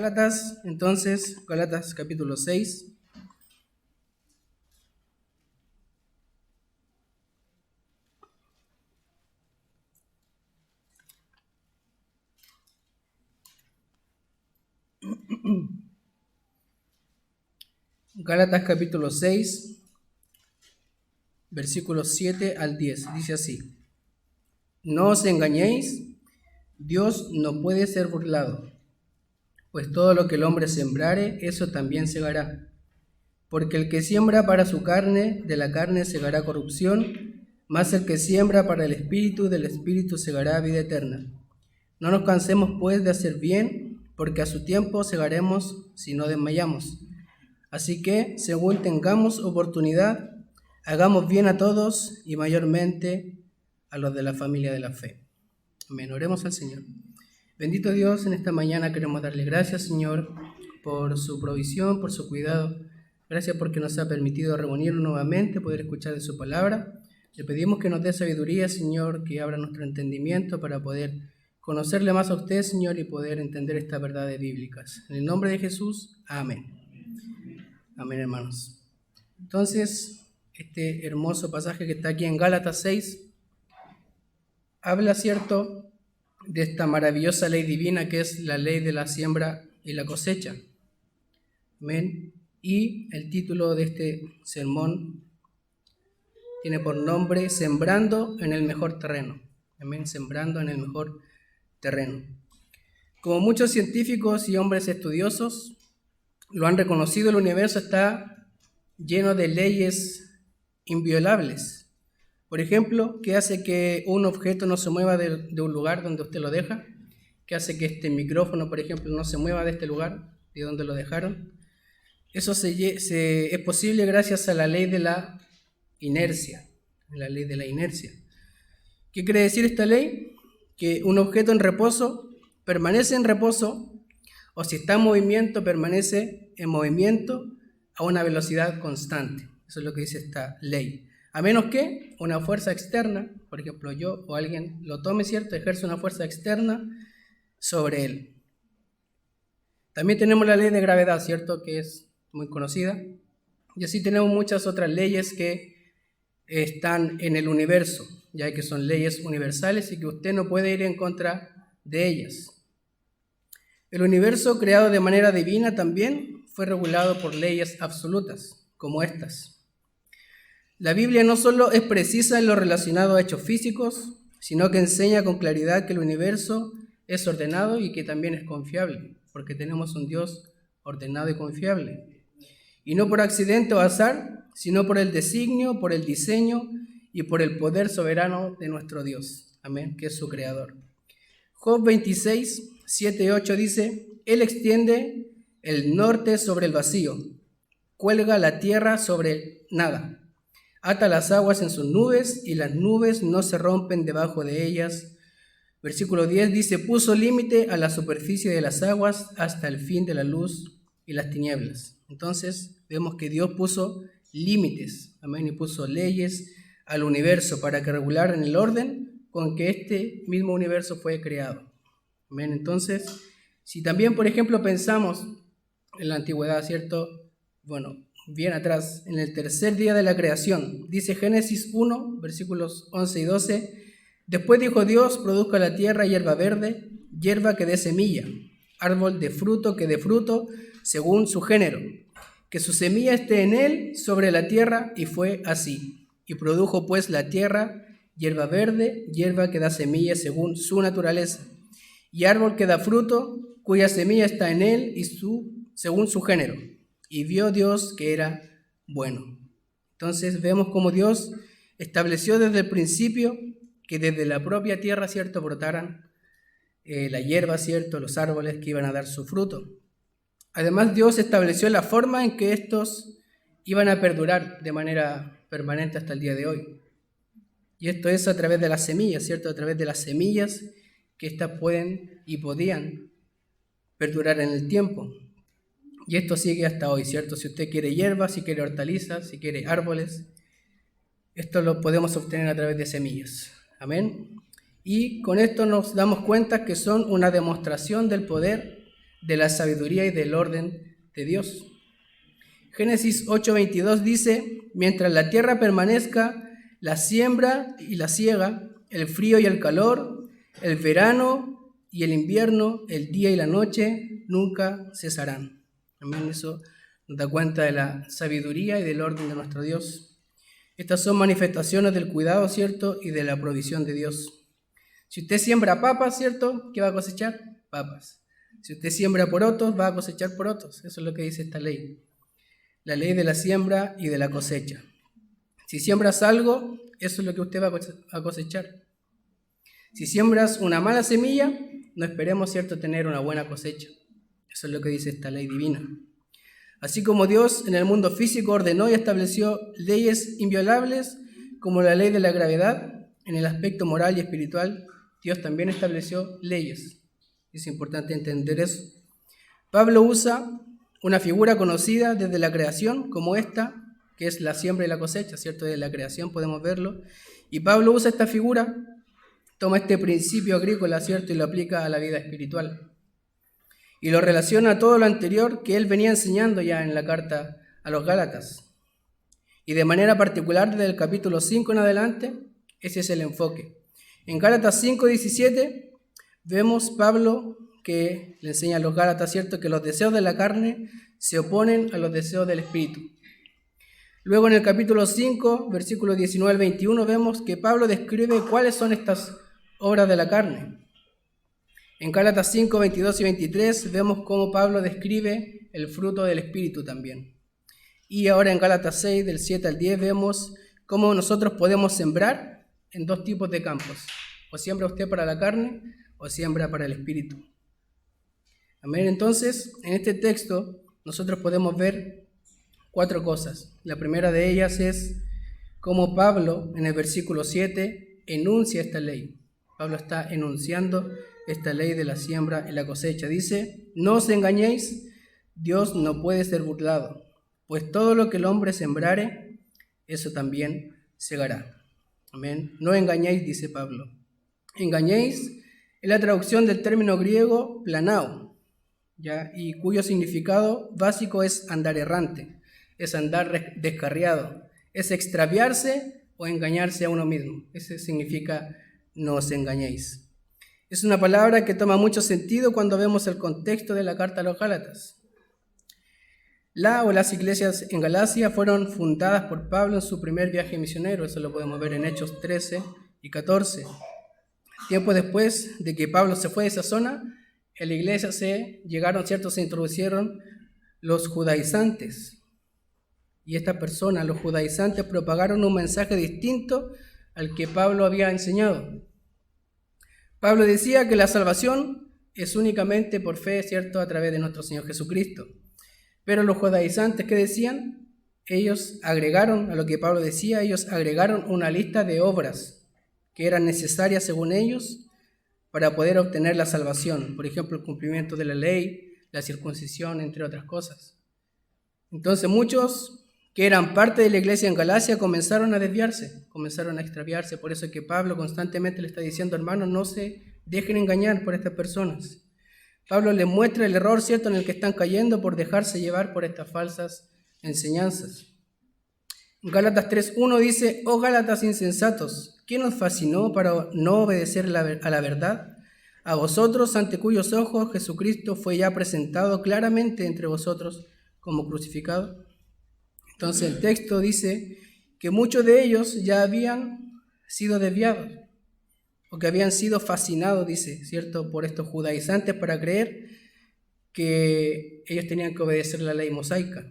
Gálatas, entonces, Gálatas capítulo 6. Gálatas capítulo 6, versículos 7 al 10. Dice así: No os engañéis, Dios no puede ser burlado, pues todo lo que el hombre sembrare, eso también segará. Porque el que siembra para su carne, de la carne segará corrupción, mas el que siembra para el Espíritu, del Espíritu segará vida eterna. No nos cansemos pues de hacer bien, porque a su tiempo segaremos si no desmayamos. Así que, según tengamos oportunidad, hagamos bien a todos y mayormente a los de la familia de la fe. Amén. Oremos al Señor. Bendito Dios, en esta mañana queremos darle gracias, Señor, por su provisión, por su cuidado. Gracias porque nos ha permitido reunirnos nuevamente, poder escuchar de su palabra. Le pedimos que nos dé sabiduría, Señor, que abra nuestro entendimiento para poder conocerle más a usted, Señor, y poder entender estas verdades bíblicas. En el nombre de Jesús, amén. Amén, hermanos. Entonces, este hermoso pasaje que está aquí en Gálatas 6 habla, ¿cierto?, de esta maravillosa ley divina que es la ley de la siembra y la cosecha. Amén. Y el título de este sermón tiene por nombre Sembrando en el mejor terreno. Amén. Sembrando en el mejor terreno. Como muchos científicos y hombres estudiosos lo han reconocido, el universo está lleno de leyes inviolables. Por ejemplo, ¿qué hace que un objeto no se mueva de un lugar donde usted lo deja? ¿Qué hace que este micrófono, por ejemplo, no se mueva de este lugar, de donde lo dejaron? Eso es posible gracias a la ley de la inercia. La ley de la inercia. ¿Qué quiere decir esta ley? Que un objeto en reposo permanece en reposo, o si está en movimiento, permanece en movimiento a una velocidad constante. Eso es lo que dice esta ley. A menos que una fuerza externa, por ejemplo yo o alguien lo tome, ¿cierto?, ejerce una fuerza externa sobre él. También tenemos la ley de gravedad, ¿cierto?, que es muy conocida. Y así tenemos muchas otras leyes que están en el universo, ya que son leyes universales y que usted no puede ir en contra de ellas. El universo, creado de manera divina, también fue regulado por leyes absolutas, como estas. La Biblia no solo es precisa en lo relacionado a hechos físicos, sino que enseña con claridad que el universo es ordenado y que también es confiable, porque tenemos un Dios ordenado y confiable. Y no por accidente o azar, sino por el designio, por el diseño y por el poder soberano de nuestro Dios. Amén, que es su creador. Job 26, 7 y 8 dice: Él extiende el norte sobre el vacío, cuelga la tierra sobre nada. Ata las aguas en sus nubes y las nubes no se rompen debajo de ellas. Versículo 10 dice: puso límite a la superficie de las aguas hasta el fin de la luz y las tinieblas. Entonces vemos que Dios puso límites, amén, y puso leyes al universo para que regularan el orden con que este mismo universo fue creado. Amén. Entonces, si también, por ejemplo, pensamos en la antigüedad, ¿cierto? Bueno, bien atrás, en el tercer día de la creación, dice Génesis 1, versículos 11 y 12, después dijo Dios: produzca la tierra hierba verde, hierba que dé semilla, árbol de fruto que dé fruto según su género, que su semilla esté en él sobre la tierra, y fue así. Y produjo pues la tierra hierba verde, hierba que da semilla según su naturaleza, y árbol que da fruto, cuya semilla está en él y según su género. Y vio Dios que era bueno. Entonces vemos cómo Dios estableció desde el principio que desde la propia tierra, ¿cierto?, brotaran la hierba, ¿cierto?, los árboles que iban a dar su fruto. Además, Dios estableció la forma en que estos iban a perdurar de manera permanente hasta el día de hoy. Y esto es a través de las semillas, ¿cierto?, a través de las semillas que éstas pueden y podían perdurar en el tiempo. Y esto sigue hasta hoy, ¿cierto? Si usted quiere hierbas, si quiere hortalizas, si quiere árboles, esto lo podemos obtener a través de semillas. Amén. Y con esto nos damos cuenta que son una demostración del poder de la sabiduría y del orden de Dios. Génesis 8:22 dice: mientras la tierra permanezca, la siembra y la siega, el frío y el calor, el verano y el invierno, el día y la noche, nunca cesarán. Amén. Eso nos da cuenta de la sabiduría y del orden de nuestro Dios. Estas son manifestaciones del cuidado, ¿cierto? Y de la provisión de Dios. Si usted siembra papas, ¿cierto? ¿Qué va a cosechar? Papas. Si usted siembra porotos, va a cosechar porotos. Eso es lo que dice esta ley. La ley de la siembra y de la cosecha. Si siembras algo, eso es lo que usted va a cosechar. Si siembras una mala semilla, no esperemos, ¿cierto?, tener una buena cosecha. Eso es lo que dice esta ley divina. Así como Dios en el mundo físico ordenó y estableció leyes inviolables, como la ley de la gravedad, en el aspecto moral y espiritual, Dios también estableció leyes. Es importante entender eso. Pablo usa una figura conocida desde la creación, como esta, que es la siembra y la cosecha, ¿cierto? Desde la creación podemos verlo. Y Pablo usa esta figura, toma este principio agrícola, ¿cierto?, y lo aplica a la vida espiritual. Y lo relaciona a todo lo anterior que él venía enseñando ya en la carta a los Gálatas. Y de manera particular desde el capítulo 5 en adelante, ese es el enfoque. En Gálatas 5:17 vemos Pablo que le enseña a los Gálatas, ¿cierto?, que los deseos de la carne se oponen a los deseos del espíritu. Luego en el capítulo 5, versículos 19 al 21, vemos que Pablo describe cuáles son estas obras de la carne. En Gálatas 5, 22 y 23 vemos cómo Pablo describe el fruto del espíritu también. Y ahora en Gálatas 6, del 7 al 10, vemos cómo nosotros podemos sembrar en dos tipos de campos. O siembra usted para la carne o siembra para el espíritu. Amén. Entonces, en este texto nosotros podemos ver 4 cosas. La primera de ellas es cómo Pablo, en el versículo 7, enuncia esta ley. Pablo está enunciando esta ley de la siembra y la cosecha. Dice: no os engañéis, Dios no puede ser burlado, pues todo lo que el hombre sembrare, eso también segará. Amén. No engañéis, dice Pablo. Engañéis es la traducción del término griego planao, ¿ya? Y cuyo significado básico es andar errante, es andar descarriado, es extraviarse o engañarse a uno mismo. Ese significa no os engañéis. Es una palabra que toma mucho sentido cuando vemos el contexto de la carta a los Gálatas. Las iglesias en Galacia fueron fundadas por Pablo en su primer viaje misionero. Eso lo podemos ver en Hechos 13 y 14. Tiempo después de que Pablo se fue de esa zona, en la iglesia se introducieron los judaizantes. Y estas personas, los judaizantes, propagaron un mensaje distinto al que Pablo había enseñado. Pablo decía que la salvación es únicamente por fe, ¿cierto?, a través de nuestro Señor Jesucristo. Pero los judaizantes, ¿qué decían? Ellos agregaron a lo que Pablo decía, ellos agregaron una lista de obras que eran necesarias según ellos para poder obtener la salvación. Por ejemplo, el cumplimiento de la ley, la circuncisión, entre otras cosas. Entonces muchos que eran parte de la iglesia en Galacia comenzaron a desviarse, comenzaron a extraviarse. Por eso es que Pablo constantemente le está diciendo: hermanos, no se dejen engañar por estas personas. Pablo les muestra el error, ¿cierto?, en el que están cayendo por dejarse llevar por estas falsas enseñanzas. En Gálatas 3:1 dice: oh Gálatas insensatos, ¿quién os fascinó para no obedecer a la verdad? A vosotros, ante cuyos ojos Jesucristo fue ya presentado claramente entre vosotros como crucificado. Entonces el texto dice que muchos de ellos ya habían sido desviados, o que habían sido fascinados, dice, ¿cierto?, por estos judaizantes para creer que ellos tenían que obedecer la ley mosaica,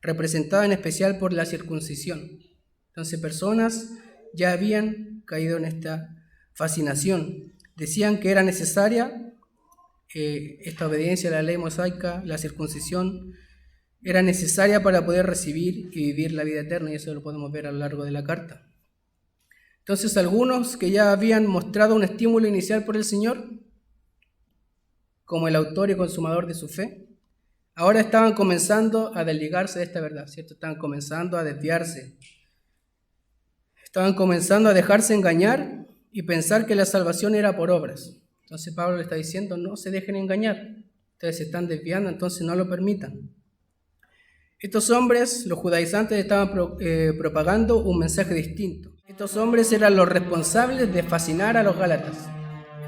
representada en especial por la circuncisión. Entonces personas ya habían caído en esta fascinación. Decían que era necesaria esta obediencia a la ley mosaica, la circuncisión, era necesaria para poder recibir y vivir la vida eterna, y eso lo podemos ver a lo largo de la carta. Entonces algunos que ya habían mostrado un estímulo inicial por el Señor, como el autor y consumador de su fe, ahora estaban comenzando a desligarse de esta verdad, ¿cierto? Estaban comenzando a desviarse, estaban comenzando a dejarse engañar y pensar que la salvación era por obras. Entonces Pablo le está diciendo: no se dejen engañar. Ustedes se están desviando, entonces no lo permitan. Estos hombres, los judaizantes, estaban propagando un mensaje distinto. Estos hombres eran los responsables de fascinar a los gálatas.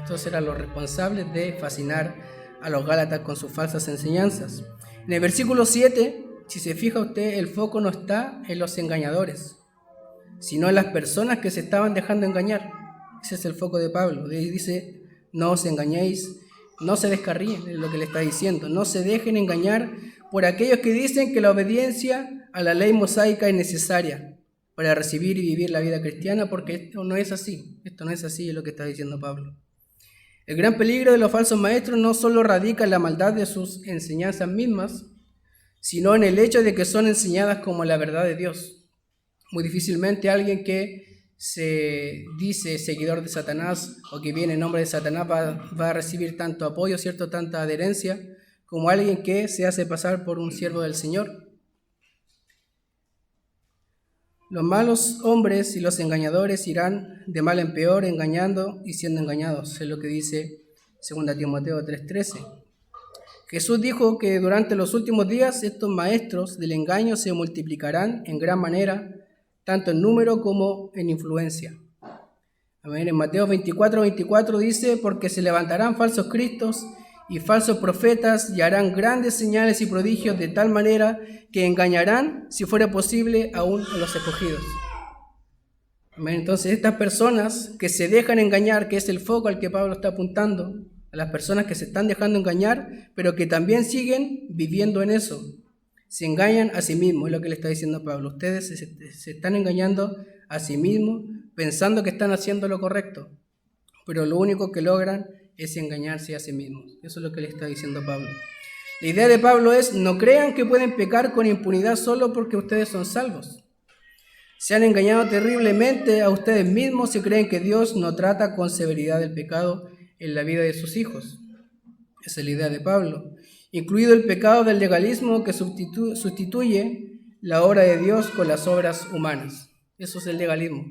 Estos eran los responsables de fascinar a los gálatas con sus falsas enseñanzas. En el versículo 7, si se fija usted, el foco no está en los engañadores, sino en las personas que se estaban dejando engañar. Ese es el foco de Pablo. De ahí dice, no os engañéis, no se descarríen, es lo que le está diciendo. No se dejen engañar por aquellos que dicen que la obediencia a la ley mosaica es necesaria para recibir y vivir la vida cristiana, porque esto no es así. Esto no es así, es lo que está diciendo Pablo. El gran peligro de los falsos maestros no solo radica en la maldad de sus enseñanzas mismas, sino en el hecho de que son enseñadas como la verdad de Dios. Muy difícilmente alguien que se dice seguidor de Satanás o que viene en nombre de Satanás va a recibir tanto apoyo, ¿cierto?, tanta adherencia, como alguien que se hace pasar por un siervo del Señor. Los malos hombres y los engañadores irán de mal en peor, engañando y siendo engañados, es lo que dice 2 Timoteo 3:13. Jesús dijo que durante los últimos días estos maestros del engaño se multiplicarán en gran manera, tanto en número como en influencia. Amén. En Mateo 24:24 dice, porque se levantarán falsos cristos y falsos profetas y harán grandes señales y prodigios de tal manera que engañarán, si fuera posible, aún a los escogidos. Amén. Entonces estas personas que se dejan engañar, que es el foco al que Pablo está apuntando, a las personas que se están dejando engañar, pero que también siguen viviendo en eso, se engañan a sí mismos, es lo que le está diciendo Pablo. Ustedes se están engañando a sí mismos, pensando que están haciendo lo correcto, pero lo único que logran es engañarse a sí mismos. Eso es lo que le está diciendo Pablo. La idea de Pablo es, no crean que pueden pecar con impunidad solo porque ustedes son salvos. Se han engañado terriblemente a ustedes mismos si creen que Dios no trata con severidad el pecado en la vida de sus hijos. Esa es la idea de Pablo. Incluido el pecado del legalismo que sustituye la obra de Dios con las obras humanas. Eso es el legalismo,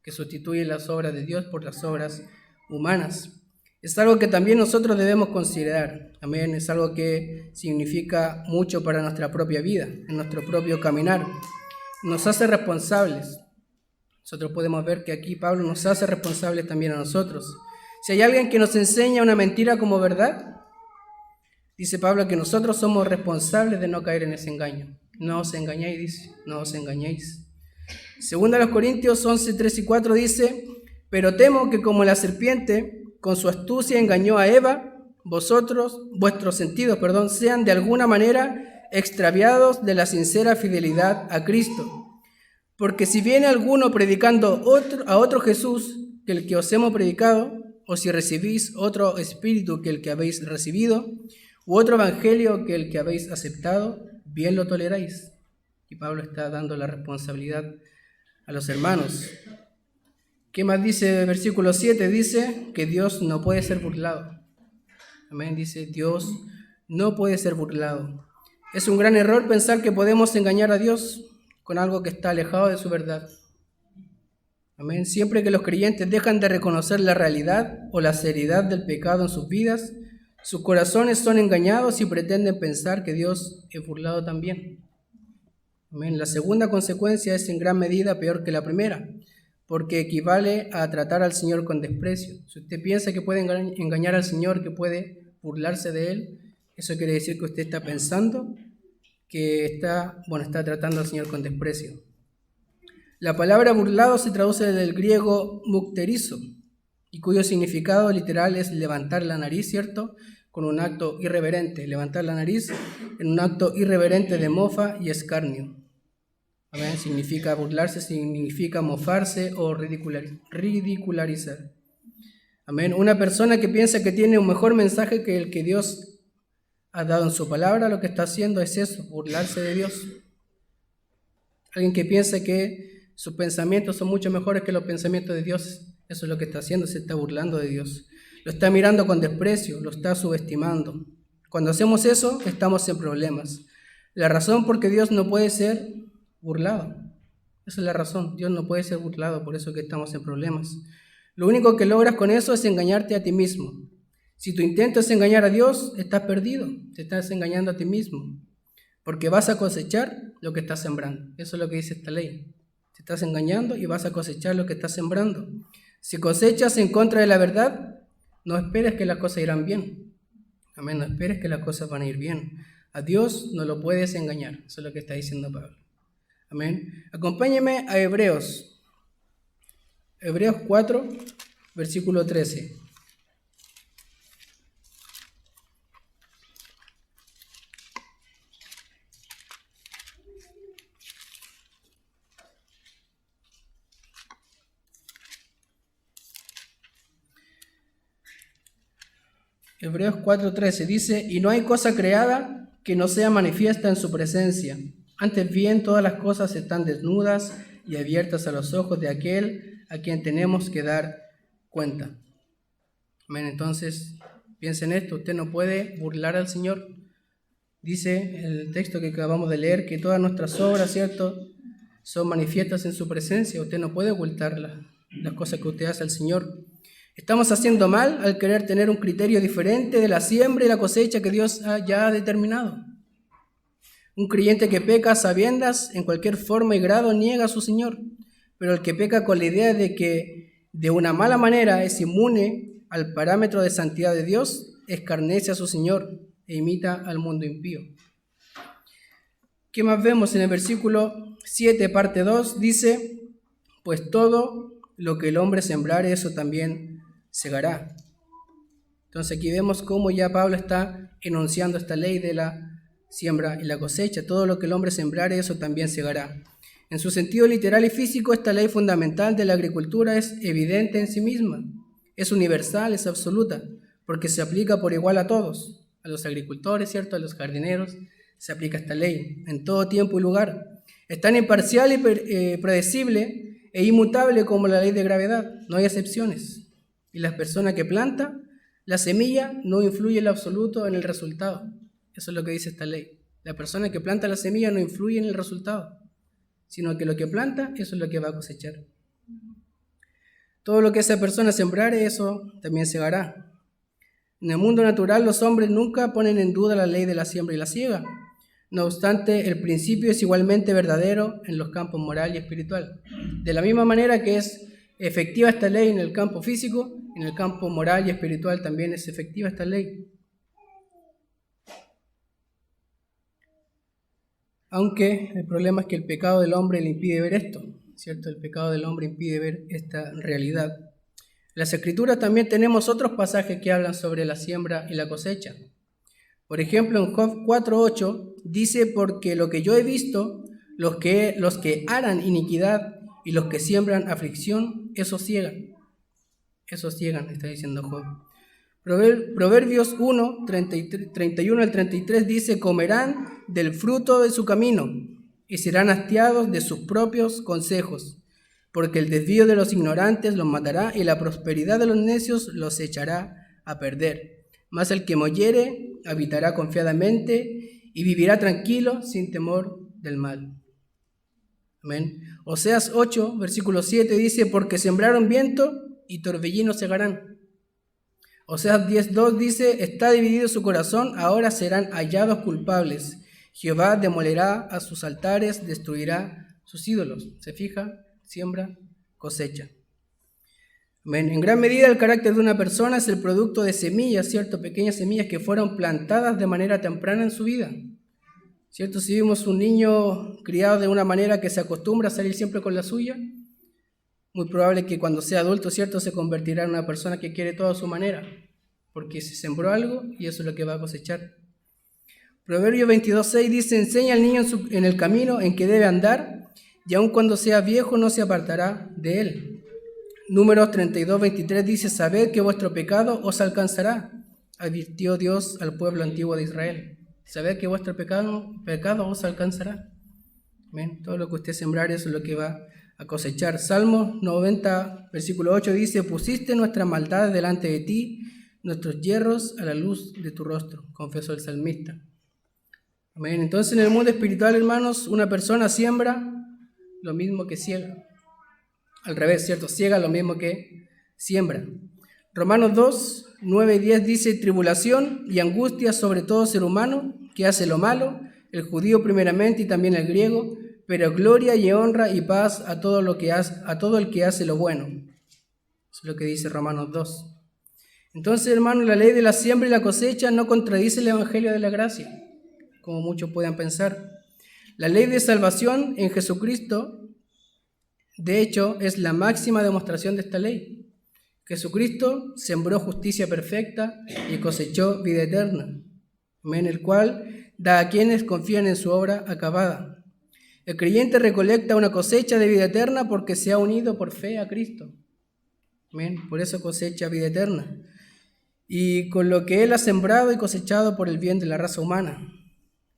que sustituye las obras de Dios por las obras humanas. Es algo que también nosotros debemos considerar. Amén. Es algo que significa mucho para nuestra propia vida, en nuestro propio caminar. Nos hace responsables. Nosotros podemos ver que aquí Pablo nos hace responsables también a nosotros. Si hay alguien que nos enseña una mentira como verdad, dice Pablo que nosotros somos responsables de no caer en ese engaño. No os engañéis, dice, no os engañéis. Segunda a los Corintios 11:3-4 dice, pero temo que como la serpiente con su astucia engañó a Eva, vuestros sentidos, sean de alguna manera extraviados de la sincera fidelidad a Cristo. Porque si viene alguno predicando a otro Jesús que el que os hemos predicado, o si recibís otro espíritu que el que habéis recibido, u otro evangelio que el que habéis aceptado, bien lo toleráis. Y Pablo está dando la responsabilidad a los hermanos. ¿Qué más dice el versículo 7? Dice que Dios no puede ser burlado. Amén. Dice, Dios no puede ser burlado. Es un gran error pensar que podemos engañar a Dios con algo que está alejado de su verdad. Amén. Siempre que los creyentes dejan de reconocer la realidad o la seriedad del pecado en sus vidas, sus corazones son engañados y pretenden pensar que Dios es burlado también. Amén. La segunda consecuencia es en gran medida peor que la primera, porque equivale a tratar al Señor con desprecio. Si usted piensa que puede engañar al Señor, que puede burlarse de Él, eso quiere decir que usted está pensando que está tratando al Señor con desprecio. La palabra burlado se traduce del griego mukterizo, y cuyo significado literal es levantar la nariz, ¿cierto? Con un acto irreverente, levantar la nariz en un acto irreverente de mofa y escarnio. Amén. Significa burlarse, significa mofarse o ridicularizar. Amén. Una persona que piensa que tiene un mejor mensaje que el que Dios ha dado en su palabra, lo que está haciendo es eso, burlarse de Dios. Alguien que piensa que sus pensamientos son mucho mejores que los pensamientos de Dios, eso es lo que está haciendo, se está burlando de Dios. Lo está mirando con desprecio, lo está subestimando. Cuando hacemos eso, estamos en problemas. La razón por qué Dios no puede ser burlado. Esa es la razón. Dios no puede ser burlado, por eso que estamos en problemas. Lo único que logras con eso es engañarte a ti mismo. Si tu intento es engañar a Dios, estás perdido, te estás engañando a ti mismo, porque vas a cosechar lo que estás sembrando. Eso es lo que dice esta ley. Te estás engañando y vas a cosechar lo que estás sembrando. Si cosechas en contra de la verdad, no esperes que las cosas irán bien. Amén, no esperes que las cosas van a ir bien. A Dios no lo puedes engañar. Eso es lo que está diciendo Pablo. Amén. Acompáñeme a Hebreos. Hebreos 4, versículo 13. Hebreos 4:13 dice, y no hay cosa creada que no sea manifiesta en su presencia. Antes bien, todas las cosas están desnudas y abiertas a los ojos de aquel a quien tenemos que dar cuenta. Amén. Entonces, piensen esto, usted no puede burlar al Señor. Dice el texto que acabamos de leer que todas nuestras obras, ¿cierto?, son manifiestas en su presencia. Usted no puede ocultar las cosas que usted hace al Señor. Estamos haciendo mal al querer tener un criterio diferente de la siembra y la cosecha que Dios ya ha determinado. Un creyente que peca a sabiendas en cualquier forma y grado niega a su Señor, pero el que peca con la idea de que de una mala manera es inmune al parámetro de santidad de Dios, escarnece a su Señor e imita al mundo impío. ¿Qué más vemos en el versículo 7, parte 2? Dice, pues todo lo que el hombre sembrare, eso también segará. Entonces aquí vemos cómo ya Pablo está enunciando esta ley de la siembra y la cosecha. Todo lo que el hombre sembrare, eso también segará. En su sentido literal y físico, esta ley fundamental de la agricultura es evidente en sí misma. Es universal, es absoluta, porque se aplica por igual a todos. A los agricultores, ¿cierto? A los jardineros, se aplica esta ley en todo tiempo y lugar. Es tan imparcial y predecible e inmutable como la ley de gravedad. No hay excepciones. Y la persona que planta la semilla no influye en lo absoluto en el resultado. Eso es lo que dice esta ley. La persona que planta la semilla no influye en el resultado, sino que lo que planta, eso es lo que va a cosechar. Todo lo que esa persona sembrare, eso también segará. En el mundo natural, los hombres nunca ponen en duda la ley de la siembra y la siega. No obstante, el principio es igualmente verdadero en los campos moral y espiritual. De la misma manera que es efectiva esta ley en el campo físico, en el campo moral y espiritual también es efectiva esta ley. Aunque el problema es que el pecado del hombre le impide ver esto, ¿cierto? El pecado del hombre impide ver esta realidad. En las Escrituras también tenemos otros pasajes que hablan sobre la siembra y la cosecha. Por ejemplo, en Job 4:8 dice, porque lo que yo he visto, los que harán iniquidad y los que siembran aflicción, esos ciegan. Esos ciegan, está diciendo Job. Proverbios 1, 31 al 33 dice, comerán del fruto de su camino y serán hastiados de sus propios consejos, porque el desvío de los ignorantes los matará y la prosperidad de los necios los echará a perder. Mas el que me oyere habitará confiadamente y vivirá tranquilo sin temor del mal. Amén. Oseas 8, versículo 7 dice, porque sembraron viento y torbellino segarán. Oseas 10:2 dice, está dividido su corazón, ahora serán hallados culpables. Jehová demolerá a sus altares, destruirá sus ídolos. ¿Se fija? Siembra, cosecha. Amén. En gran medida el carácter de una persona es el producto de semillas, ¿cierto? Pequeñas semillas que fueron plantadas de manera temprana en su vida. ¿Cierto? Si vimos un niño criado de una manera que se acostumbra a salir siempre con la suya, muy probable que cuando sea adulto, ¿cierto?, se convertirá en una persona que quiere todo a su manera, porque se sembró algo y eso es lo que va a cosechar. Proverbios 22:6 dice, enseña al niño en el camino en que debe andar, y aun cuando sea viejo no se apartará de él. Números 32:23 dice, sabed que vuestro pecado os alcanzará, advirtió Dios al pueblo antiguo de Israel. Sabed que vuestro pecado os alcanzará. ¿Ven? Todo lo que usted sembrar, eso es lo que va a cosechar. Salmo 90, versículo 8 dice, pusiste nuestras maldades delante de ti, nuestros yerros a la luz de tu rostro, confesó el salmista. Amén. Entonces en el mundo espiritual, hermanos, una persona siembra lo mismo que ciega. Al revés, ¿cierto? Ciega lo mismo que siembra. Romanos 2, 9 y 10 dice: tribulación y angustia sobre todo ser humano que hace lo malo, el judío primeramente y también el griego, pero gloria y honra y paz a todo el que hace lo bueno. Eso es lo que dice Romanos 2. Entonces, hermanos, la ley de la siembra y la cosecha no contradice el evangelio de la gracia, como muchos puedan pensar. La ley de salvación en Jesucristo, de hecho, es la máxima demostración de esta ley. Jesucristo sembró justicia perfecta y cosechó vida eterna, el cual da a quienes confían en su obra acabada. El creyente recolecta una cosecha de vida eterna porque se ha unido por fe a Cristo. Por eso cosecha vida eterna. Y con lo que Él ha sembrado y cosechado por el bien de la raza humana.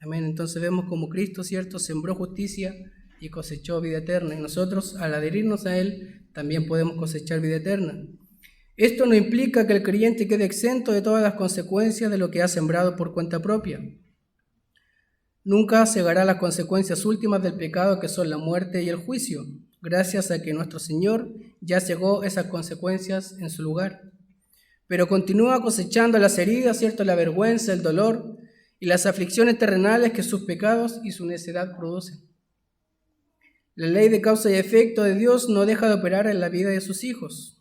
Entonces vemos como Cristo, ¿cierto?, sembró justicia y cosechó vida eterna. Y nosotros, al adherirnos a Él, también podemos cosechar vida eterna. Esto no implica que el creyente quede exento de todas las consecuencias de lo que ha sembrado por cuenta propia. Nunca cegará las consecuencias últimas del pecado, que son la muerte y el juicio, gracias a que nuestro Señor ya cegó esas consecuencias en su lugar. Pero continúa cosechando las heridas, ¿cierto?, la vergüenza, el dolor y las aflicciones terrenales que sus pecados y su necedad producen. La ley de causa y efecto de Dios no deja de operar en la vida de sus hijos.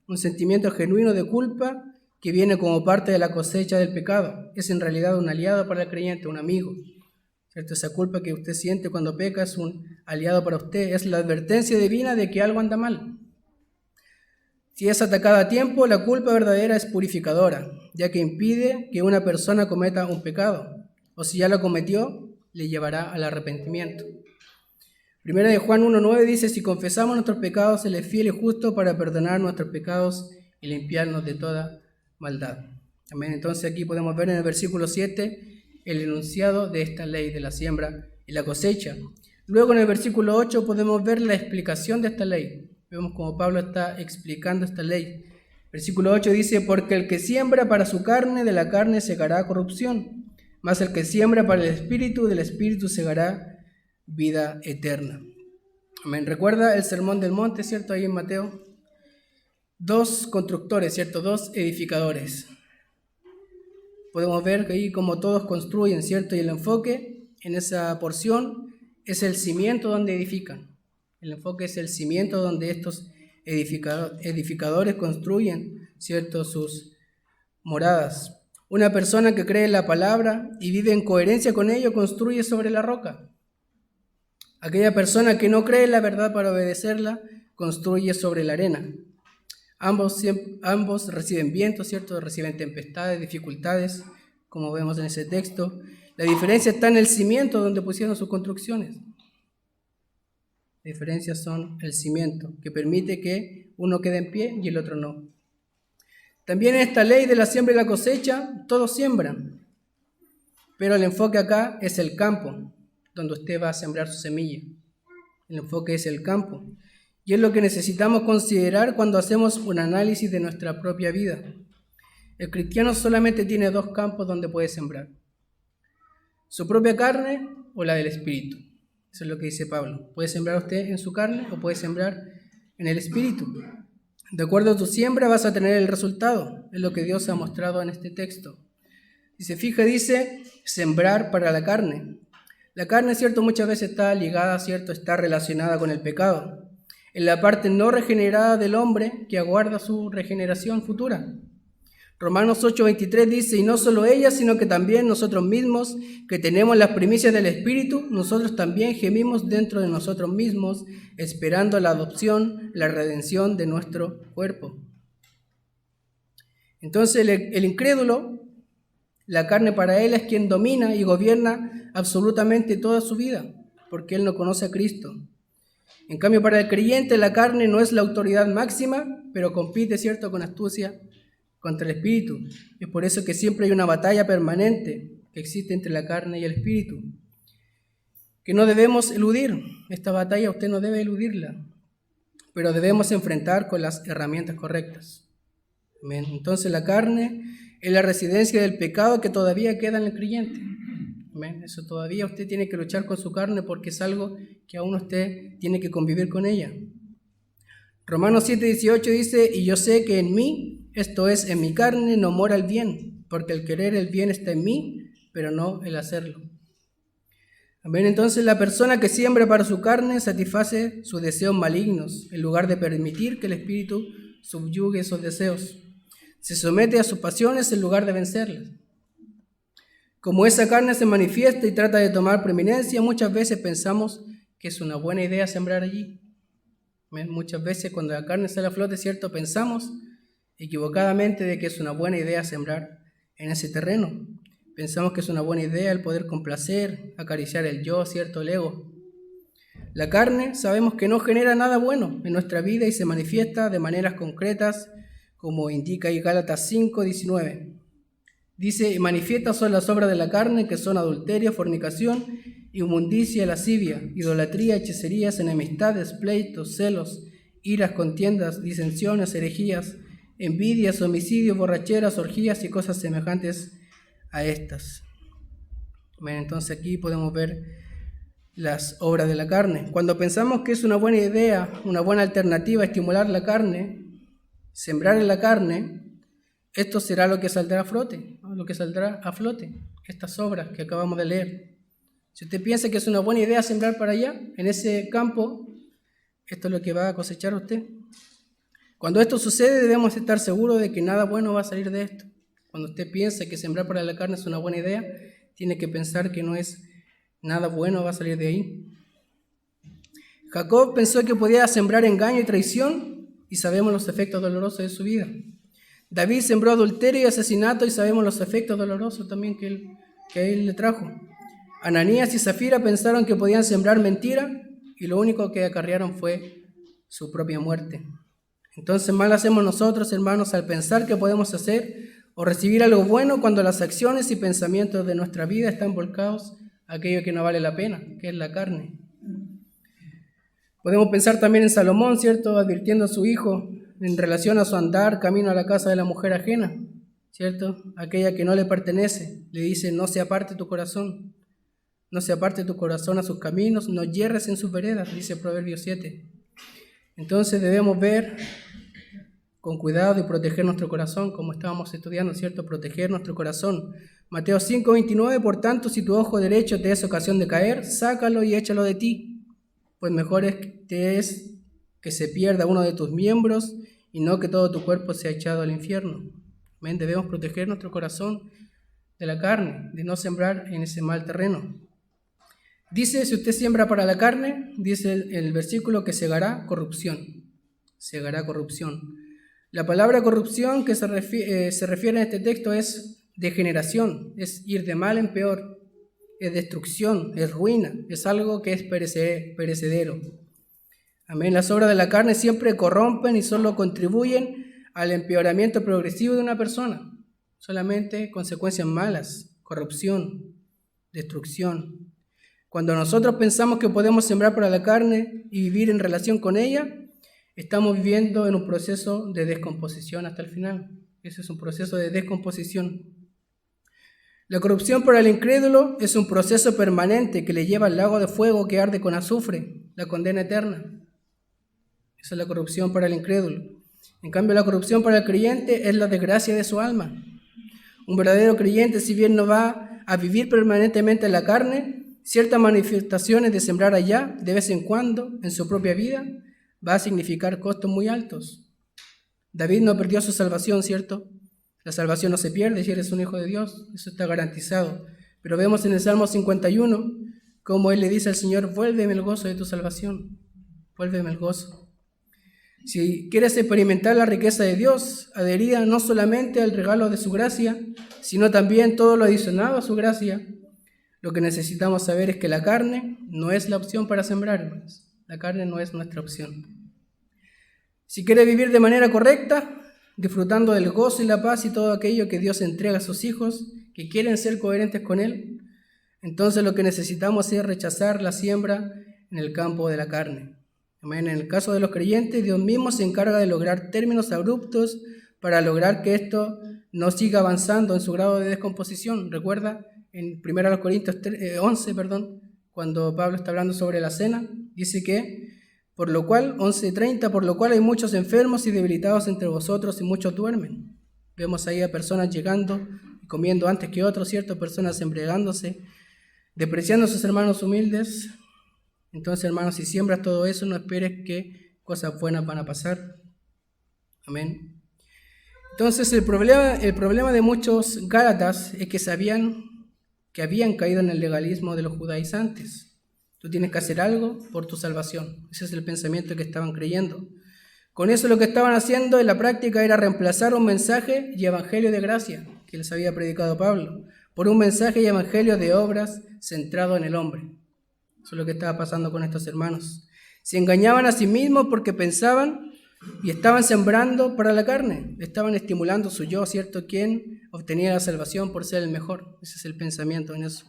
Un sentimiento genuino de culpa que viene como parte de la cosecha del pecado es en realidad un aliado para el creyente, un amigo, ¿cierto? Esa culpa que usted siente cuando peca es un aliado para usted, es la advertencia divina de que algo anda mal. Si es atacada a tiempo, la culpa verdadera es purificadora, ya que impide que una persona cometa un pecado, o si ya lo cometió, le llevará al arrepentimiento. Primera de Juan 1:9 dice: si confesamos nuestros pecados, Él es fiel y justo para perdonar nuestros pecados y limpiarnos de toda maldad. Amén. Entonces aquí podemos ver en el versículo 7 el enunciado de esta ley de la siembra y la cosecha. Luego en el versículo 8 podemos ver la explicación de esta ley. Vemos como Pablo está explicando esta ley. Versículo 8 dice: porque el que siembra para su carne, de la carne segará corrupción, mas el que siembra para el Espíritu, del Espíritu segará vida eterna. Amén. Recuerda el sermón del monte, ¿cierto? Ahí en Mateo. Dos constructores, ¿cierto? Dos edificadores. Podemos ver que ahí como todos construyen, ¿cierto? Y el enfoque en esa porción es el cimiento donde edifican. El enfoque es el cimiento donde estos edificadores construyen, ¿cierto?, sus moradas. Una persona que cree en la palabra y vive en coherencia con ello construye sobre la roca. Aquella persona que no cree en la verdad para obedecerla, construye sobre la arena. Ambos reciben vientos, ¿cierto? Reciben tempestades, dificultades, como vemos en ese texto. La diferencia está en el cimiento donde pusieron sus construcciones. La diferencia son el cimiento, que permite que uno quede en pie y el otro no. También en esta ley de la siembra y la cosecha, todos siembran. Pero el enfoque acá es el campo, donde usted va a sembrar su semilla. El enfoque es el campo. Y es lo que necesitamos considerar cuando hacemos un análisis de nuestra propia vida. El cristiano solamente tiene dos campos donde puede sembrar: su propia carne o la del Espíritu. Eso es lo que dice Pablo. Puede sembrar usted en su carne o puede sembrar en el Espíritu. De acuerdo a tu siembra vas a tener el resultado. Es lo que Dios ha mostrado en este texto. Si se fija, dice sembrar para la carne. La carne, ¿cierto?, muchas veces está ligada, ¿cierto?, está relacionada con el pecado, en la parte no regenerada del hombre que aguarda su regeneración futura. Romanos 8:23 dice: y no solo ella, sino que también nosotros mismos, que tenemos las primicias del Espíritu, nosotros también gemimos dentro de nosotros mismos, esperando la adopción, la redención de nuestro cuerpo. Entonces el incrédulo, la carne para él es quien domina y gobierna absolutamente toda su vida, porque él no conoce a Cristo. En cambio, para el creyente, la carne no es la autoridad máxima, pero compite, ¿cierto?, con astucia contra el Espíritu. Es por eso que siempre hay una batalla permanente que existe entre la carne y el Espíritu, que no debemos eludir. Esta batalla usted no debe eludirla, pero debemos enfrentar con las herramientas correctas. Amén. Entonces la carne es la residencia del pecado que todavía queda en el creyente. Amén. Eso todavía usted tiene que luchar con su carne porque es algo que aún usted tiene que convivir con ella. Romanos 7:18 dice: y yo sé que en mí, esto es, en mi carne no mora el bien, porque el querer el bien está en mí, pero no el hacerlo. Amén. Entonces la persona que siembra para su carne satisface sus deseos malignos, en lugar de permitir que el Espíritu subyugue esos deseos. Se somete a sus pasiones en lugar de vencerlas. Como esa carne se manifiesta y trata de tomar preeminencia, muchas veces pensamos que es una buena idea sembrar allí. Amén. Muchas veces cuando la carne sale a flote, ¿cierto? Pensamos equivocadamente de que es una buena idea sembrar en ese terreno. Pensamos que es una buena idea el poder complacer, acariciar el yo, ¿cierto? El ego. La carne sabemos que no genera nada bueno en nuestra vida y se manifiesta de maneras concretas, como indica ahí Gálatas 5:19. Dice, manifiestas son las obras de la carne, que son adulterio, fornicación, inmundicia, lascivia, idolatría, hechicerías, enemistades, pleitos, celos, iras, contiendas, disensiones, herejías, envidias, homicidios, borracheras, orgías y cosas semejantes a estas. Bueno, entonces aquí podemos ver las obras de la carne. Cuando pensamos que es una buena idea, una buena alternativa estimular la carne, sembrar en la carne, esto será lo que saldrá a flote, ¿no? Lo que saldrá a flote, estas obras que acabamos de leer. Si usted piensa que es una buena idea sembrar para allá, en ese campo, esto es lo que va a cosechar usted. Cuando esto sucede, debemos estar seguros de que nada bueno va a salir de esto. Cuando usted piensa que sembrar para la carne es una buena idea, tiene que pensar que no es nada bueno va a salir de ahí. Jacob pensó que podía sembrar engaño y traición y sabemos los efectos dolorosos de su vida. David sembró adulterio y asesinato y sabemos los efectos dolorosos también que él le trajo. Ananías y Zafira pensaron que podían sembrar mentira y lo único que acarrearon fue su propia muerte. Entonces mal hacemos nosotros, hermanos, al pensar que podemos hacer o recibir algo bueno cuando las acciones y pensamientos de nuestra vida están volcados a aquello que no vale la pena, que es la carne. Podemos pensar también en Salomón, ¿cierto? Advirtiendo a su hijo en relación a su andar camino a la casa de la mujer ajena, ¿cierto? Aquella que no le pertenece. Le dice, no se aparte tu corazón a sus caminos, no yerres en sus veredas, dice Proverbios 7. Entonces debemos ver con cuidado y proteger nuestro corazón, como estábamos estudiando, ¿cierto? Proteger nuestro corazón. Mateo 5:29, por tanto, si tu ojo derecho te es ocasión de caer, sácalo y échalo de ti, pues mejor te es que se pierda uno de tus miembros y no que todo tu cuerpo sea echado al infierno. ¿Ven? Debemos proteger nuestro corazón de la carne, de no sembrar en ese mal terreno. Dice, si usted siembra para la carne, dice el versículo que segará corrupción. Segará corrupción. La palabra corrupción que se refiere en este texto es degeneración, es ir de mal en peor, es destrucción, es ruina, es algo que es perecedero. Amén. Las obras de la carne siempre corrompen y solo contribuyen al empeoramiento progresivo de una persona. Solamente consecuencias malas, corrupción, destrucción. Cuando nosotros pensamos que podemos sembrar para la carne y vivir en relación con ella, estamos viviendo en un proceso de descomposición hasta el final. Ese es un proceso de descomposición. La corrupción para el incrédulo es un proceso permanente que le lleva al lago de fuego que arde con azufre, la condena eterna. Esa es la corrupción para el incrédulo. En cambio, la corrupción para el creyente es la desgracia de su alma. Un verdadero creyente, si bien no va a vivir permanentemente en la carne, ciertas manifestaciones de sembrar allá, de vez en cuando, en su propia vida, va a significar costos muy altos. David no perdió su salvación, ¿cierto? La salvación no se pierde si eres un hijo de Dios, eso está garantizado. Pero vemos en el Salmo 51 cómo él le dice al Señor, vuélveme el gozo de tu salvación, vuélveme el gozo. Si quieres experimentar la riqueza de Dios, adherida no solamente al regalo de su gracia, sino también todo lo adicionado a su gracia, lo que necesitamos saber es que la carne no es la opción para sembrar, hermanos. La carne no es nuestra opción. Si quiere vivir de manera correcta, disfrutando del gozo y la paz y todo aquello que Dios entrega a sus hijos, que quieren ser coherentes con Él, entonces lo que necesitamos es rechazar la siembra en el campo de la carne. Amén. En el caso de los creyentes, Dios mismo se encarga de lograr términos abruptos para lograr que esto no siga avanzando en su grado de descomposición. Recuerda en 1 Corintios 11, cuando Pablo está hablando sobre la cena, dice que Por lo cual, 11:30, por lo cual hay muchos enfermos y debilitados entre vosotros y muchos duermen. Vemos ahí a personas llegando y comiendo antes que otros, ¿cierto? Personas embriagándose, despreciando a sus hermanos humildes. Entonces, hermanos, si siembras todo eso, no esperes que cosas buenas van a pasar. Amén. Entonces, el problema de muchos gálatas es que habían caído en el legalismo de los judaizantes. Tú tienes que hacer algo por tu salvación. Ese es el pensamiento que estaban creyendo. Con eso lo que estaban haciendo en la práctica era reemplazar un mensaje y evangelio de gracia que les había predicado Pablo por un mensaje y evangelio de obras centrado en el hombre. Eso es lo que estaba pasando con estos hermanos. Se engañaban a sí mismos porque pensaban y estaban sembrando para la carne. Estaban estimulando su yo, ¿cierto? ¿Quién obtenía la salvación por ser el mejor? Ese es el pensamiento en eso.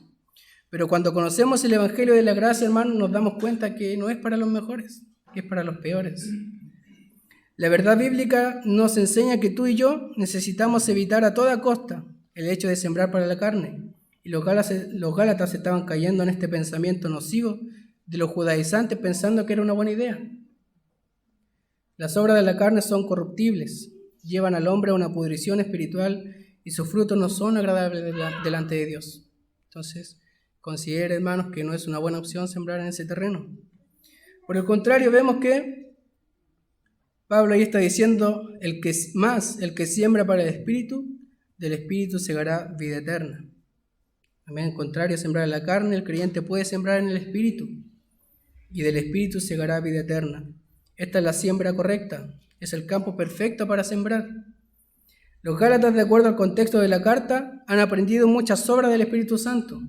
Pero cuando conocemos el evangelio de la gracia, hermanos, nos damos cuenta que no es para los mejores, que es para los peores. La verdad bíblica nos enseña que tú y yo necesitamos evitar a toda costa el hecho de sembrar para la carne. Y los gálatas estaban cayendo en este pensamiento nocivo de los judaizantes pensando que era una buena idea. Las obras de la carne son corruptibles, llevan al hombre a una pudrición espiritual y sus frutos no son agradables delante de Dios. Entonces, considere, hermanos, que no es una buena opción sembrar en ese terreno. Por el contrario, vemos que Pablo ahí está diciendo, el que siembra para el Espíritu, del Espíritu segará vida eterna. Amén. En contrario a sembrar en la carne, el creyente puede sembrar en el Espíritu, y del Espíritu segará vida eterna. Esta es la siembra correcta, es el campo perfecto para sembrar. Los gálatas, de acuerdo al contexto de la carta, han aprendido muchas obras del Espíritu Santo.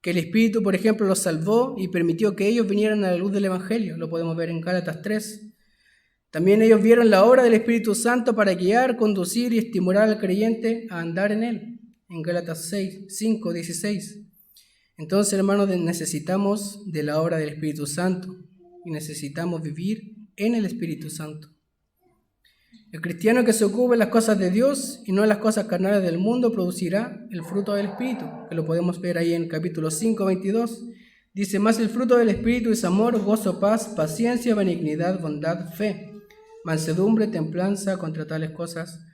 Que el Espíritu, por ejemplo, los salvó y permitió que ellos vinieran a la luz del Evangelio. Lo podemos ver en Gálatas 3. También ellos vieron la obra del Espíritu Santo para guiar, conducir y estimular al creyente a andar en él. En Gálatas 5, 16. Entonces, hermanos, necesitamos de la obra del Espíritu Santo y necesitamos vivir en el Espíritu Santo. El cristiano que se ocupe en las cosas de Dios y no en las cosas carnales del mundo producirá el fruto del Espíritu, que lo podemos ver ahí en capítulo 5, 22. Dice, más el fruto del Espíritu es amor, gozo, paz, paciencia, benignidad, bondad, fe, mansedumbre, templanza, contra tales cosas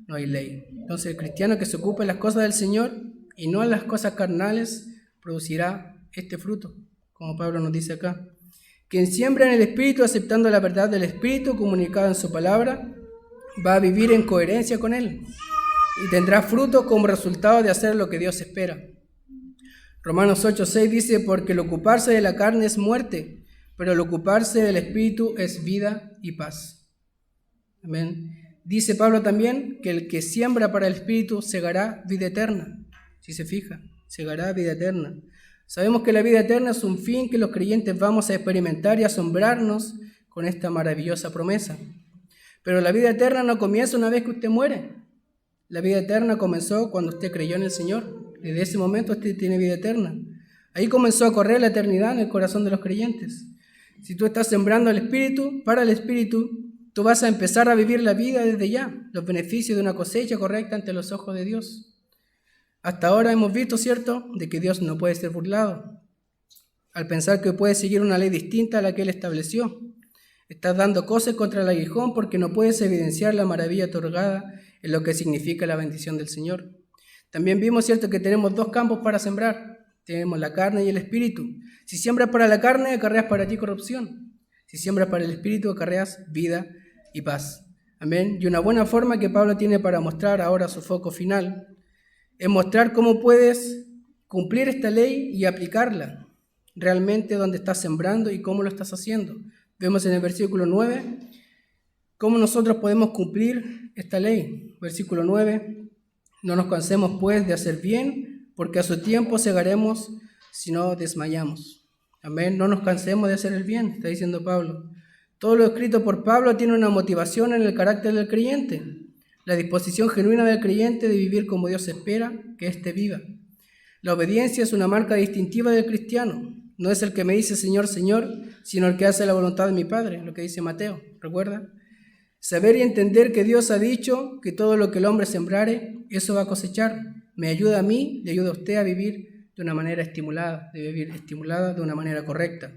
no hay ley. Entonces el cristiano que se ocupe en las cosas del Señor y no en las cosas carnales producirá este fruto, como Pablo nos dice acá. Quien siembra en el Espíritu aceptando la verdad del Espíritu comunicada en su palabra, va a vivir en coherencia con Él y tendrá fruto como resultado de hacer lo que Dios espera. Romanos 8:6 dice, porque el ocuparse de la carne es muerte, pero el ocuparse del Espíritu es vida y paz. Amén. Dice Pablo también que el que siembra para el Espíritu segará vida eterna. Si se fija, segará vida eterna. Sabemos que la vida eterna es un fin que los creyentes vamos a experimentar y asombrarnos con esta maravillosa promesa. Pero la vida eterna no comienza una vez que usted muere. La vida eterna comenzó cuando usted creyó en el Señor. Desde ese momento usted tiene vida eterna. Ahí comenzó a correr la eternidad en el corazón de los creyentes. Si tú estás sembrando el Espíritu, para el Espíritu, tú vas a empezar a vivir la vida desde ya, los beneficios de una cosecha correcta ante los ojos de Dios. Hasta ahora hemos visto, ¿cierto?, de que Dios no puede ser burlado. Al pensar que puede seguir una ley distinta a la que Él estableció, estás dando cosas contra el aguijón porque no puedes evidenciar la maravilla otorgada en lo que significa la bendición del Señor. También vimos, ¿cierto?, que tenemos dos campos para sembrar. Tenemos la carne y el espíritu. Si siembras para la carne, acarreas para ti corrupción. Si siembras para el espíritu, acarreas vida y paz. Amén. Y una buena forma que Pablo tiene para mostrar ahora su foco final es mostrar cómo puedes cumplir esta ley y aplicarla realmente donde estás sembrando y cómo lo estás haciendo. Vemos en el versículo 9 cómo nosotros podemos cumplir esta ley. Versículo 9, no nos cansemos pues de hacer bien, porque a su tiempo segaremos si no desmayamos. Amén, no nos cansemos de hacer el bien, está diciendo Pablo. Todo lo escrito por Pablo tiene una motivación en el carácter del creyente, la disposición genuina del creyente de vivir como Dios espera que éste viva. La obediencia es una marca distintiva del cristiano. No es el que me dice Señor, Señor, sino el que hace la voluntad de mi Padre, lo que dice Mateo, ¿recuerda? Saber y entender que Dios ha dicho que todo lo que el hombre sembrare, eso va a cosechar. Me ayuda a mí, le ayuda a usted a vivir de una manera estimulada, de vivir estimulada de una manera correcta.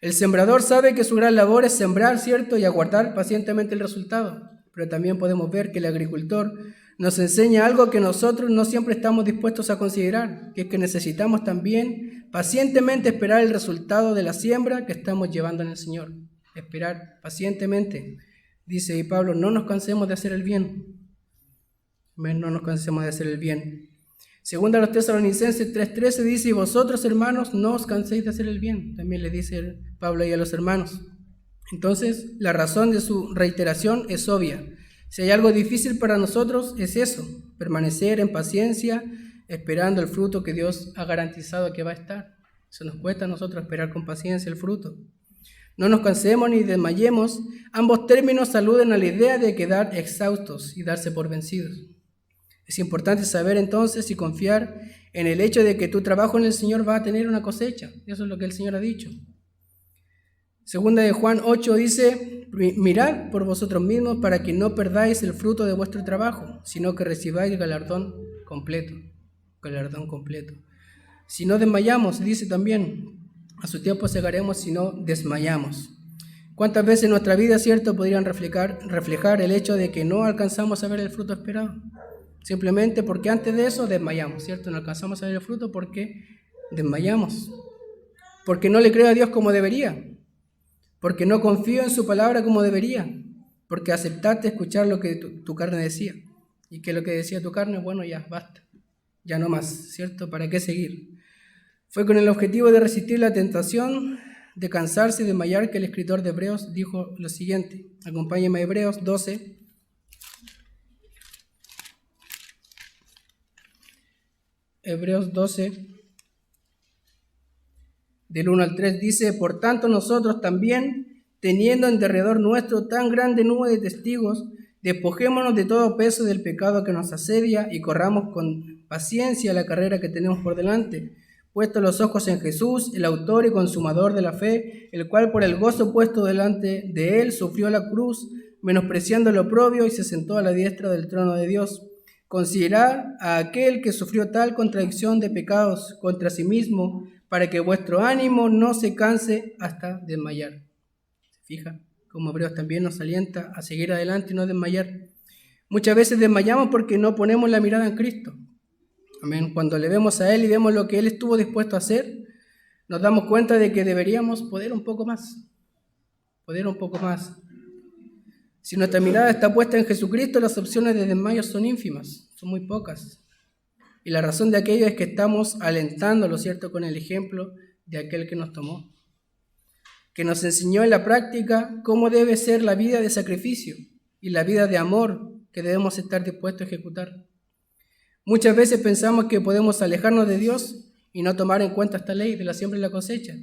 El sembrador sabe que su gran labor es sembrar, ¿cierto? Y aguardar pacientemente el resultado. Pero también podemos ver que el agricultor nos enseña algo que nosotros no siempre estamos dispuestos a considerar, que es que necesitamos también pacientemente esperar el resultado de la siembra que estamos llevando en el Señor. Esperar pacientemente. Dice y Pablo, no nos cansemos de hacer el bien. No nos cansemos de hacer el bien. Segunda a los Tesalonicenses 3:13 dice, y vosotros, hermanos, no os canséis de hacer el bien. También le dice Pablo ahí a los hermanos. Entonces, la razón de su reiteración es obvia. Si hay algo difícil para nosotros, es eso, permanecer en paciencia, esperando el fruto que Dios ha garantizado que va a estar. Eso nos cuesta a nosotros esperar con paciencia el fruto. No nos cansemos ni desmayemos. Ambos términos aluden a la idea de quedar exhaustos y darse por vencidos. Es importante saber entonces y confiar en el hecho de que tu trabajo en el Señor va a tener una cosecha. Eso es lo que el Señor ha dicho. Segunda de Juan 8 dice, mirad por vosotros mismos para que no perdáis el fruto de vuestro trabajo, sino que recibáis galardón completo. Galardón completo. Si no desmayamos, dice también, a su tiempo segaremos si no desmayamos. ¿Cuántas veces en nuestra vida, cierto, podrían reflejar el hecho de que no alcanzamos a ver el fruto esperado? Simplemente porque antes de eso desmayamos, ¿cierto? No alcanzamos a ver el fruto porque desmayamos. Porque no le creo a Dios como debería. Porque no confío en su palabra como debería. Porque aceptaste escuchar lo que tu carne decía. Y que lo que decía tu carne, bueno, ya, basta. Ya no más, ¿cierto? ¿Para qué seguir? Fue con el objetivo de resistir la tentación de cansarse y desmayar que el escritor de Hebreos dijo lo siguiente. Acompáñenme a Hebreos 12. Hebreos 12, del 1 al 3, dice, por tanto nosotros también, teniendo en derredor nuestro tan grande nube de testigos, despojémonos de todo peso del pecado que nos asedia y corramos con paciencia la carrera que tenemos por delante, puestos los ojos en Jesús, el autor y consumador de la fe, el cual por el gozo puesto delante de él sufrió la cruz, menospreciando lo oprobio y se sentó a la diestra del trono de Dios. Considerad a aquel que sufrió tal contradicción de pecados contra sí mismo, para que vuestro ánimo no se canse hasta desmayar. ¿Se fija? Como Hebreos también nos alienta a seguir adelante y no desmayar. Muchas veces desmayamos porque no ponemos la mirada en Cristo. Amén. Cuando le vemos a Él y vemos lo que Él estuvo dispuesto a hacer, nos damos cuenta de que deberíamos poder un poco más. Poder un poco más. Si nuestra mirada está puesta en Jesucristo, las opciones de desmayo son ínfimas, son muy pocas. Y la razón de aquello es que estamos alentándolo, ¿cierto?, con el ejemplo de aquel que nos tomó, que nos enseñó en la práctica cómo debe ser la vida de sacrificio y la vida de amor que debemos estar dispuestos a ejecutar. Muchas veces pensamos que podemos alejarnos de Dios y no tomar en cuenta esta ley de la siembra y la cosecha.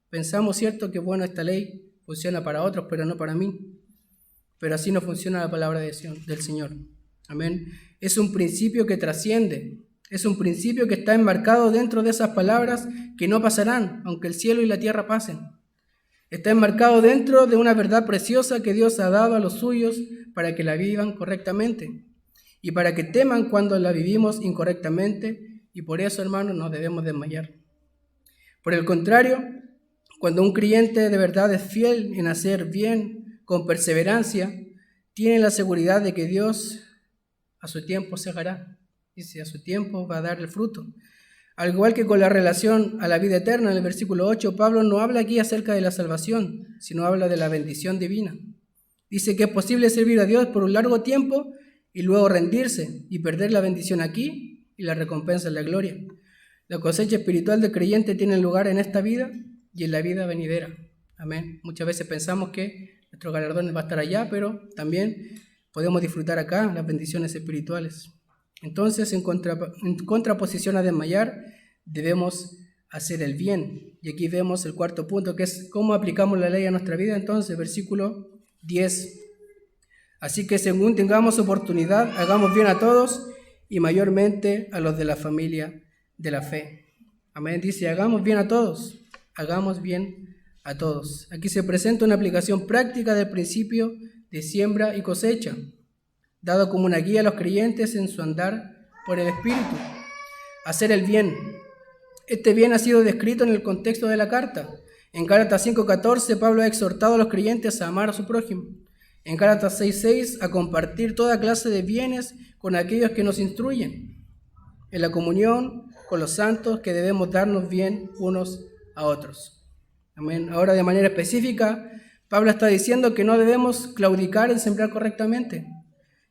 Pensamos, ¿cierto?, que bueno, esta ley funciona para otros, pero no para mí. Pero así no funciona la palabra del Señor. Amén. Es un principio que trasciende. Es un principio que está enmarcado dentro de esas palabras que no pasarán, aunque el cielo y la tierra pasen. Está enmarcado dentro de una verdad preciosa que Dios ha dado a los suyos para que la vivan correctamente y para que teman cuando la vivimos incorrectamente, y por eso, hermanos, no debemos desmayar. Por el contrario, cuando un creyente de verdad es fiel en hacer bien, con perseverancia, tiene la seguridad de que Dios a su tiempo segará. Dice, a su tiempo va a dar el fruto. Al igual que con la relación a la vida eterna, en el versículo 8, Pablo no habla aquí acerca de la salvación, sino habla de la bendición divina. Dice que es posible servir a Dios por un largo tiempo y luego rendirse y perder la bendición aquí y la recompensa en la gloria. La cosecha espiritual del creyente tiene lugar en esta vida y en la vida venidera. Amén. Muchas veces pensamos que nuestro galardón va a estar allá, pero también podemos disfrutar acá las bendiciones espirituales. Entonces, en contraposición a desmayar, debemos hacer el bien. Y aquí vemos el cuarto punto, que es cómo aplicamos la ley a nuestra vida. Entonces, versículo 10. Así que según tengamos oportunidad, hagamos bien a todos y mayormente a los de la familia de la fe. Amén. Dice, hagamos bien a todos. Hagamos bien a todos. Aquí se presenta una aplicación práctica del principio de siembra y cosecha, dado como una guía a los creyentes en su andar por el Espíritu. Hacer el bien. Este bien ha sido descrito en el contexto de la carta. En Gálatas 5:14, Pablo ha exhortado a los creyentes a amar a su prójimo. En Gálatas 6:6, a compartir toda clase de bienes con aquellos que nos instruyen. En la comunión con los santos, que debemos darnos bien unos a otros. Amén. Ahora, de manera específica, Pablo está diciendo que no debemos claudicar en sembrar correctamente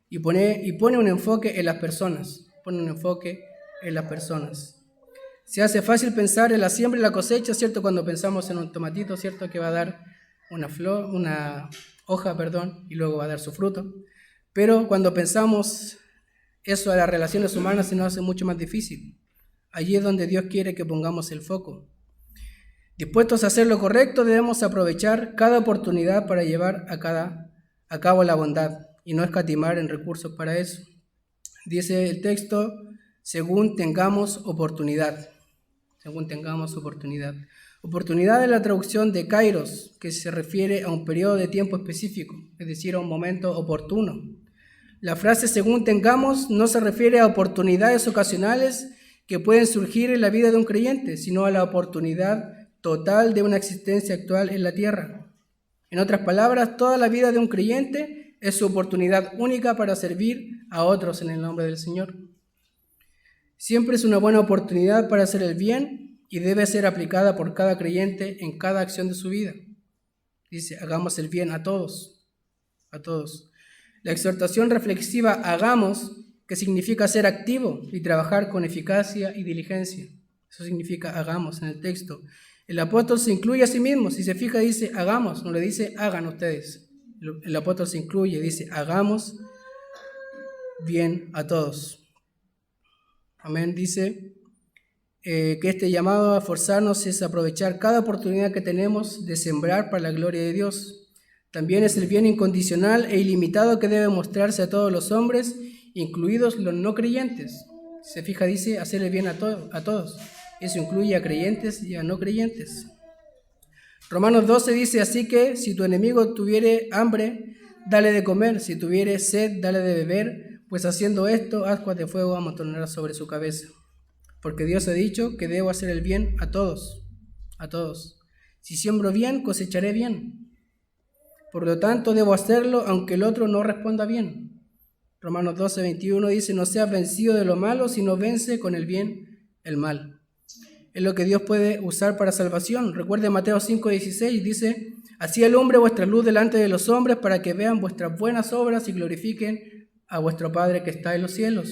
y pone un enfoque en las personas. Se hace fácil pensar en la siembra y la cosecha, ¿cierto? Cuando pensamos en un tomatito, ¿cierto? Que va a dar una hoja, y luego va a dar su fruto. Pero cuando pensamos eso a las relaciones humanas, se nos hace mucho más difícil. Allí es donde Dios quiere que pongamos el foco. Dispuestos a hacer lo correcto, debemos aprovechar cada oportunidad para llevar a cabo la bondad y no escatimar en recursos para eso. Dice el texto, según tengamos oportunidad. Oportunidad es la traducción de kairos, que se refiere a un periodo de tiempo específico, es decir, a un momento oportuno. La frase según tengamos no se refiere a oportunidades ocasionales que pueden surgir en la vida de un creyente, sino a la oportunidad total de una existencia actual en la tierra. En otras palabras, toda la vida de un creyente es su oportunidad única para servir a otros en el nombre del Señor. Siempre es una buena oportunidad para hacer el bien y debe ser aplicada por cada creyente en cada acción de su vida. Dice, hagamos el bien a todos. La exhortación reflexiva hagamos, que significa ser activo y trabajar con eficacia y diligencia. Eso significa hagamos en el texto. El apóstol se incluye a sí mismo. Si se fija, dice hagamos, no le dice hagan ustedes. El apóstol se incluye, dice hagamos bien a todos. Amén. Dice que este llamado a esforzarnos es aprovechar cada oportunidad que tenemos de sembrar para la gloria de Dios. También es el bien incondicional e ilimitado que debe mostrarse a todos los hombres, incluidos los no creyentes. Si se fija, dice hacer el bien a todos. Eso incluye a creyentes y a no creyentes. Romanos 12 dice, así que si tu enemigo tuviere hambre, dale de comer, si tuviere sed, dale de beber, pues haciendo esto, ascuas de fuego amontonará sobre su cabeza. Porque Dios ha dicho que debo hacer el bien a todos. Si siembro bien, cosecharé bien. Por lo tanto, debo hacerlo aunque el otro no responda bien. Romanos 12, 21 dice, no seas vencido de lo malo, sino vence con el bien el mal. Es lo que Dios puede usar para salvación. Recuerde Mateo 5:16, dice, así alumbre vuestra luz delante de los hombres para que vean vuestras buenas obras y glorifiquen a vuestro Padre que está en los cielos.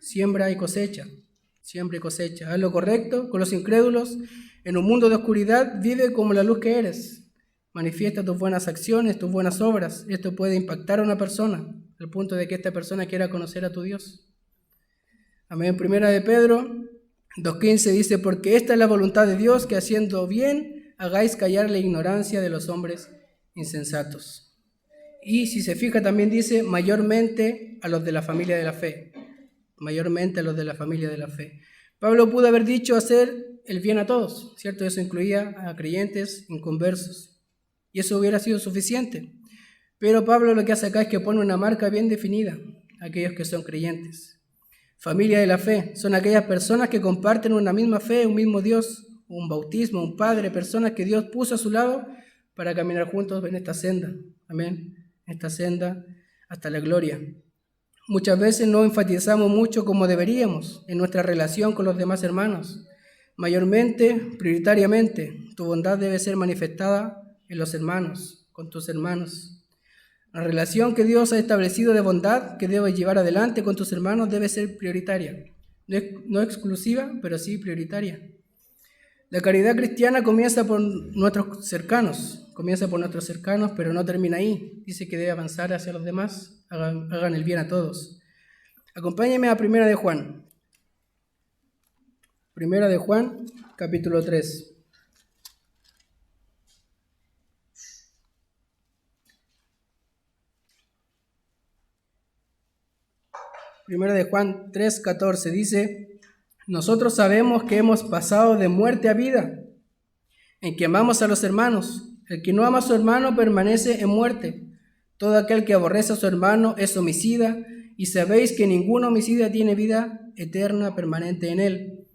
Siembra y cosecha. Haz lo correcto con los incrédulos. En un mundo de oscuridad, vive como la luz que eres. Manifiesta tus buenas acciones, tus buenas obras. Esto puede impactar a una persona, al punto de que esta persona quiera conocer a tu Dios. Amén. Primera de Pedro 2:15 dice, porque esta es la voluntad de Dios, que haciendo bien hagáis callar la ignorancia de los hombres insensatos. Y si se fija también dice, mayormente a los de la familia de la fe. Pablo pudo haber dicho hacer el bien a todos, ¿cierto? Eso incluía a creyentes, inconversos. Y eso hubiera sido suficiente. Pero Pablo lo que hace acá es que pone una marca bien definida a aquellos que son creyentes. Familia de la fe son aquellas personas que comparten una misma fe, un mismo Dios, un bautismo, un Padre, personas que Dios puso a su lado para caminar juntos en esta senda. Amén. Esta senda hasta la gloria. Muchas veces no enfatizamos mucho como deberíamos en nuestra relación con los demás hermanos. Mayormente, prioritariamente, tu bondad debe ser manifestada en los hermanos, con tus hermanos. La relación que Dios ha establecido de bondad que debes llevar adelante con tus hermanos debe ser prioritaria. No exclusiva, pero sí prioritaria. La caridad cristiana comienza por nuestros cercanos, pero no termina ahí. Dice que debe avanzar hacia los demás, hagan el bien a todos. Acompáñenme a Primera de Juan. Primera de Juan, capítulo 3. Primera de Juan 3:14 dice, nosotros sabemos que hemos pasado de muerte a vida, en que amamos a los hermanos. El que no ama a su hermano permanece en muerte. Todo aquel que aborrece a su hermano es homicida, y sabéis que ningún homicida tiene vida eterna permanente en él.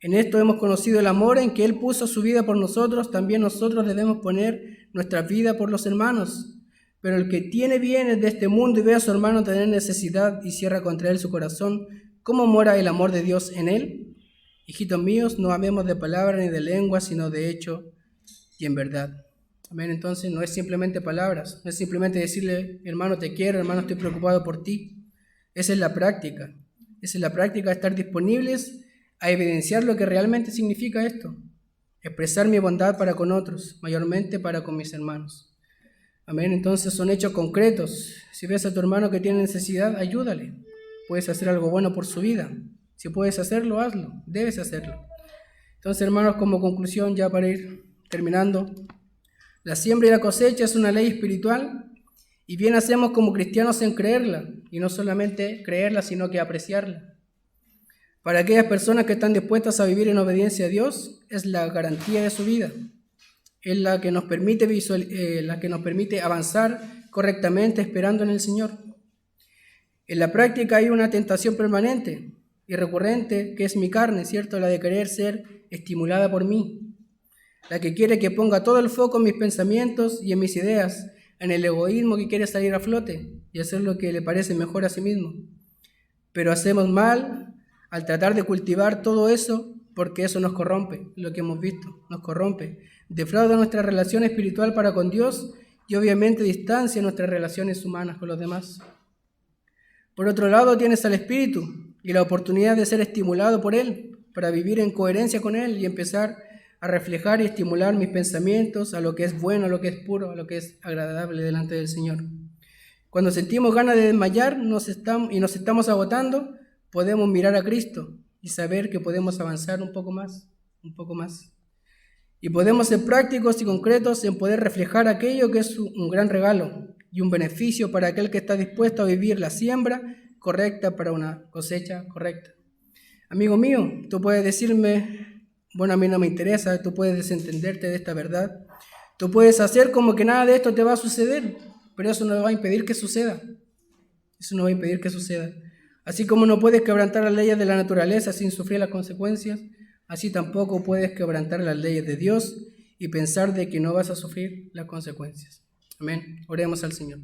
En esto hemos conocido el amor en que Él puso su vida por nosotros, también nosotros debemos poner nuestra vida por los hermanos. Pero el que tiene bienes de este mundo y ve a su hermano tener necesidad y cierra contra él su corazón, ¿cómo mora el amor de Dios en él? Hijitos míos, no amemos de palabra ni de lengua, sino de hecho y en verdad. Amén. Entonces no es simplemente palabras, no es simplemente decirle, hermano te quiero, hermano estoy preocupado por ti. Esa es la práctica. Esa es la práctica de estar disponibles a evidenciar lo que realmente significa esto. Expresar mi bondad para con otros, mayormente para con mis hermanos. Amén. Entonces son hechos concretos. Si ves a tu hermano que tiene necesidad, ayúdale. Puedes hacer algo bueno por su vida. Si puedes hacerlo, hazlo. Debes hacerlo. Entonces, hermanos, como conclusión, ya para ir terminando, la siembra y la cosecha es una ley espiritual y bien hacemos como cristianos en creerla, y no solamente creerla, sino que apreciarla. Para aquellas personas que están dispuestas a vivir en obediencia a Dios, es la garantía de su vida. Es la que nos permite avanzar correctamente esperando en el Señor. En la práctica hay una tentación permanente y recurrente que es mi carne, ¿cierto? La de querer ser estimulada por mí. La que quiere que ponga todo el foco en mis pensamientos y en mis ideas, en el egoísmo que quiere salir a flote y hacer lo que le parece mejor a sí mismo. Pero hacemos mal al tratar de cultivar todo eso, porque eso nos corrompe, lo que hemos visto, nos corrompe, defrauda nuestra relación espiritual para con Dios y obviamente distancia nuestras relaciones humanas con los demás. Por otro lado, tienes al Espíritu y la oportunidad de ser estimulado por Él, para vivir en coherencia con Él y empezar a reflejar y estimular mis pensamientos a lo que es bueno, a lo que es puro, a lo que es agradable delante del Señor. Cuando sentimos ganas de desmayar y nos estamos agotando, podemos mirar a Cristo y saber que podemos avanzar un poco más. Y podemos ser prácticos y concretos en poder reflejar aquello que es un gran regalo y un beneficio para aquel que está dispuesto a vivir la siembra correcta para una cosecha correcta. Amigo mío, tú puedes decirme, bueno, a mí no me interesa, tú puedes desentenderte de esta verdad, tú puedes hacer como que nada de esto te va a suceder, pero eso no va a impedir que suceda. Eso no va a impedir que suceda. Así como no puedes quebrantar las leyes de la naturaleza sin sufrir las consecuencias, así tampoco puedes quebrantar las leyes de Dios y pensar de que no vas a sufrir las consecuencias. Amén. Oremos al Señor.